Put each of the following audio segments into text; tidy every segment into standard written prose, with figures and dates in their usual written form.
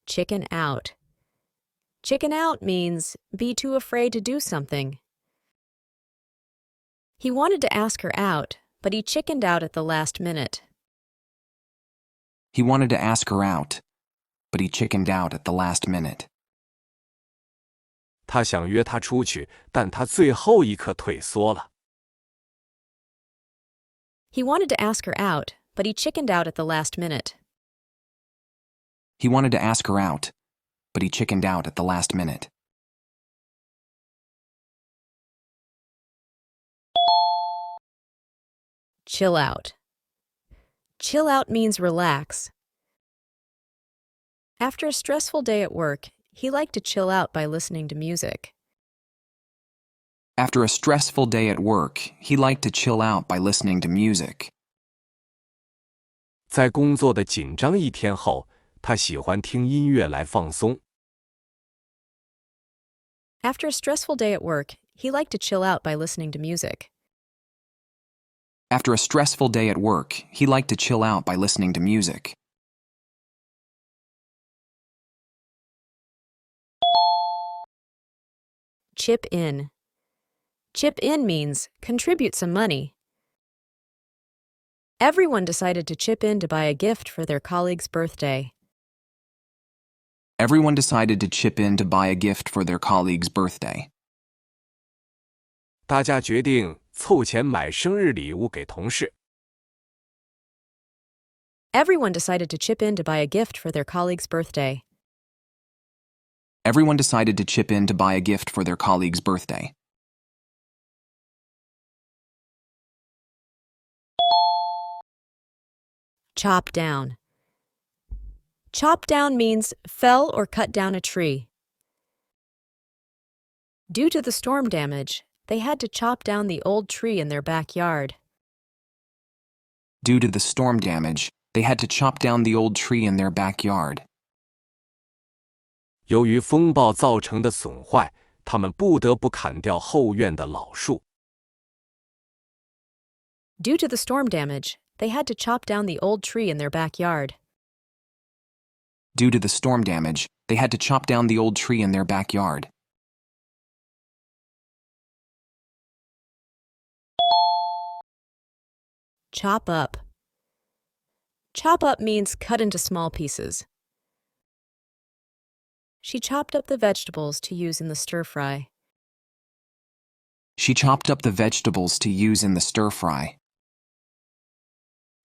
Chicken out. Chicken out means be too afraid to do something. He wanted to ask her out, but he chickened out at the last minute. He wanted to ask her out, but he chickened out at the last minute. 他想约她出去，但她最后一刻退缩了。He wanted to ask her out, but he chickened out at the last minute. He wanted to ask her out, but he chickened out at the last minute. Chill out. Chill out means relax. After a stressful day at work, he liked to chill out by listening to music. After a stressful day at work, he liked to chill out by listening to music. 在工作的紧张一天后，他喜欢听音乐来放松。After a stressful day at work, he liked to chill out by listening to music. After a stressful day at work, he liked to chill out by listening to music. Chip in. Chip in means contribute some money. Everyone decided to chip in to buy a gift for their colleague's birthday. Everyone decided to chip in to buy a gift for their colleague's birthday. 大家决定凑钱买生日礼物给同事。Everyone decided to chip in to buy a gift for their colleague's birthday. Everyone decided to chip in to buy a gift for their colleague's birthday. Chop down. Chop down means fell or cut down a tree. Due to the storm damage, they had to chop down the old tree in their backyard. Due to the storm damage, they had to chop down the old tree in their backyard. 由于风暴造成的损坏，他们不得不砍掉后院的老树。Due to the storm damage, they had to chop down the old tree in their backyard. Due to the storm damage, they had to chop down the old tree in their backyard. Chop up. Chop up means cut into small pieces. She chopped up the vegetables to use in the stir-fry. She chopped up the vegetables to use in the stir-fry.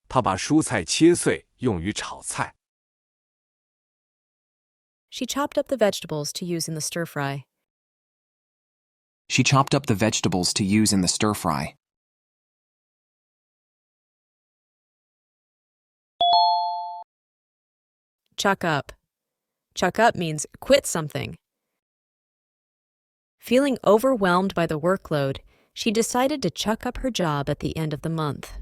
她把蔬菜切碎，用于炒菜。She chopped up the vegetables to use in the stir-fry. She chopped up the vegetables to use in the stir-fry. Chuck up. Chuck up means quit something. Feeling overwhelmed by the workload, she decided to chuck up her job at the end of the month.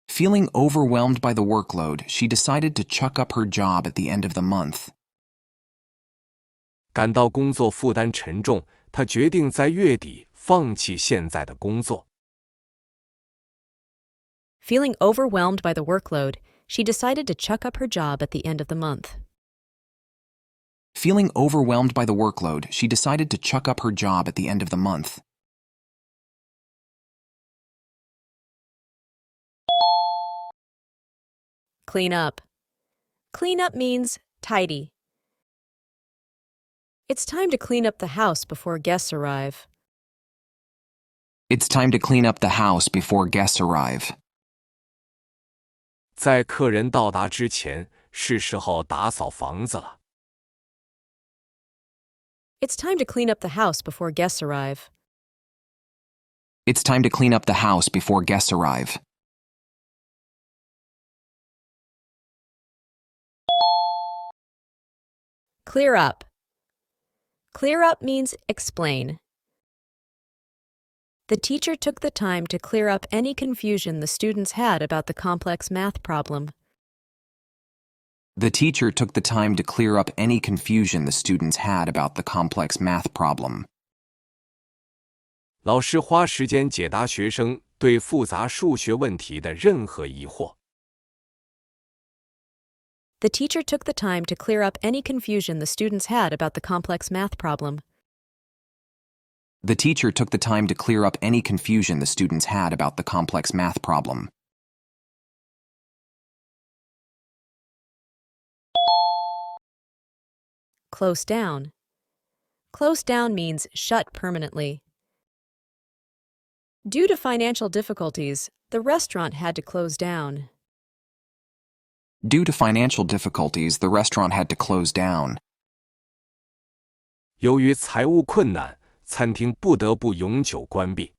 Feeling overwhelmed by the workload, she decided to chuck up her job at the end of the month. 感到工作负担沉重，她决定在月底放弃现在的工作。Feeling overwhelmed by the workload, she decided to chuck up her job at the end of the month. Feeling overwhelmed by the workload, she decided to chuck up her job at the end of the month. Clean up. Clean up means tidy. It's time to clean up the house before guests arrive. It's time to clean up the house before guests arrive. 在客人到达之前，是时候打扫房子了。It's time to clean up the house before guests arrive. It's time to clean up the house before guests arrive. Clear up. Clear up means explain. The teacher took the time to clear up any confusion the students had about the complex math problem. The teacher took the time to clear up any confusion the students had about the complex math problem. 老师花时间解答学生对复杂数学问题的任何疑惑。The teacher took the time to clear up any confusion the students had about the complex math problem. The teacher took the time to clear up any confusion the students had about the complex math problem. Close down. Close down means shut permanently. Due to financial difficulties, the restaurant had to close down. Due to financial difficulties, the restaurant had to close down. 由于财务困难，餐厅不得不永久关闭。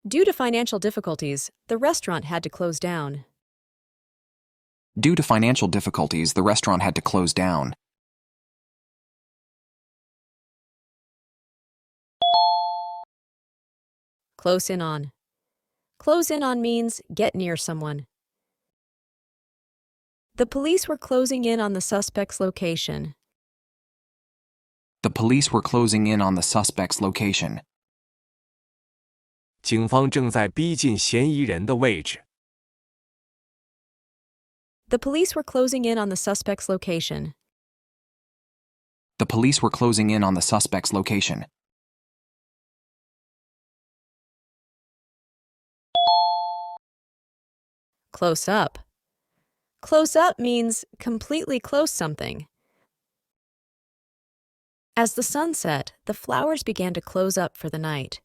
Due to financial difficulties, the restaurant had to close down. Due to financial difficulties, the restaurant had to close down. Close in on. Close in on means get near someone. The police were closing in on the suspect's location. The police were closing in on the suspect's location. 警方正在逼近嫌疑人的位置。The police were closing in on the suspect's location. The police were closing in on the suspect's location. Close up. Close up means completely close something. As the sun set, the flowers began to close up for the night.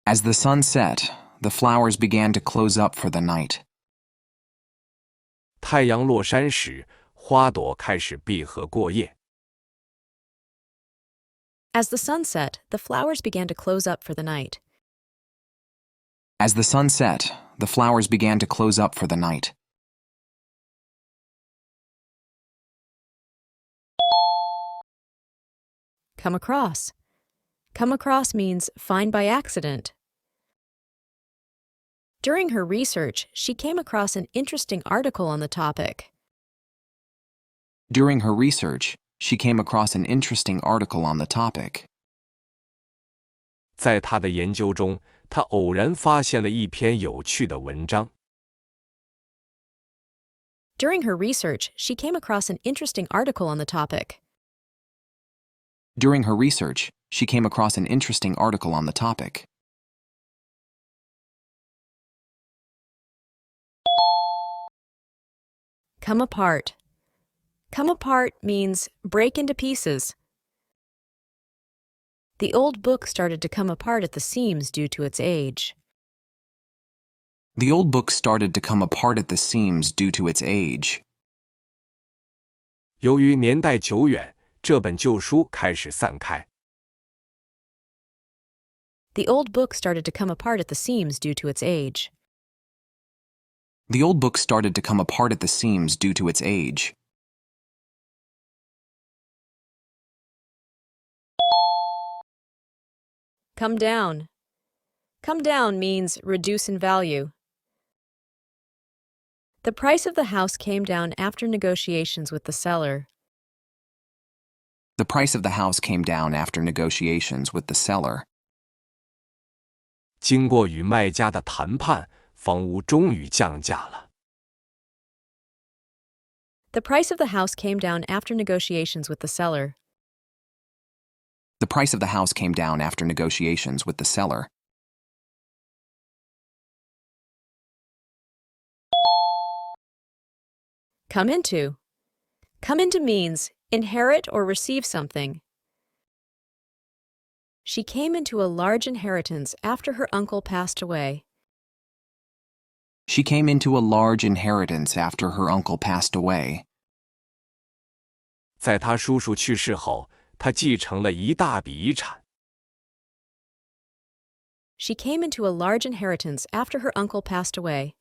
As the sun set, the flowers began to close up for the night. 太阳落山时，花朵开始闭合过夜。As the sun set, the flowers began to close up for the night. As the sun set, the flowers began to close up for the night. Come across. Come across means find by accident. During her research, she came across an interesting article on the topic. During her research, she came across an interesting article on the topic. 在她的研究中，她偶然发现了一篇有趣的文章。During her research, she came across an interesting article on the topic. During her research, she came across an interesting article on the topic. Come apart. Come apart means break into pieces. The old book started to come apart at the seams due to its age. The old book started to come apart at the seams due to its age. 由于年代久远，这本旧书开始散开。The old book started to come apart at the seams due to its age. The old book started to come apart at the seams due to its age. Come down. Come down means reduce in value. The price of the house came down after negotiations with the seller. The price of the house came down after negotiations with the seller. 经过与卖家的谈判，房屋终于降价了。The price of the house came down after negotiations with the seller. The price of the house came down after negotiations with the seller. Come into. Come into means inherit or receive something. She came into a large inheritance after her uncle passed away. She came into a large inheritance after her uncle passed away. 在她叔叔去世后，她继承了一大笔遗产。She came into a large inheritance after her uncle passed away.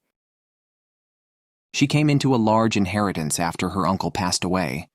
She came into a large inheritance after her uncle passed away.